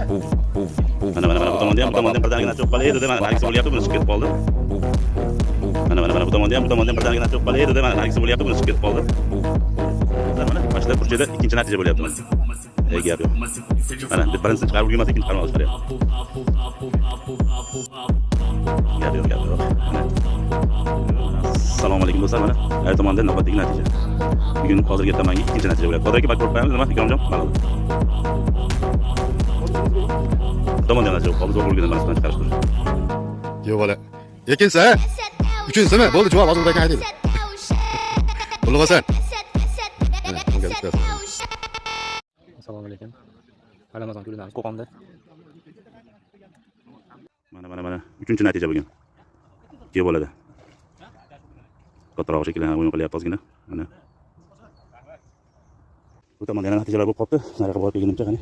Mana bu tomonda ham birdaniga cho'qqali edi, mana aksi bo'lyapti, buni chiqib ketib qoldi. Mana bu tomonda ham birdaniga cho'qqali edi, mana aksi bo'lyapti, buni chiqib ketib qoldi. Mana mashina burchida ikkinchi natija bo'lyapti. Ey gap yo'q. Mana birinchisini chiqarib ulgurmasa ikkinchi qaror chiqaryapti. Gap yo'q. Assalomu alaykum do'stlar, mana har tomonda navbatdagi natija. Bugun hozirgi ertamangi ikkinchi natija bo'lyapti. Hozirgi bak ko'rib qo'yamiz, nima Ikromjon? Ma'lum. Tomonda natija qoldi, zo'r bo'lgan narsani chiqarish kerak. Yo'q bola. Ikkinchisi, ha? Uchinchisimi? Bo'ldi, javob hozir ekan aytaylik. Ulug'asan. Assalomu alaykum. Ramazon kunidamiz Qo'qonda. Mana uchinchi natija bo'lgan. Ikki bo'ladi. Kattaroq shekilda o'yin qilyapti ozgina. Mana. Bu tomonda yana natijalar bo'lib qopti. Nariga borib kelgunimcha qani.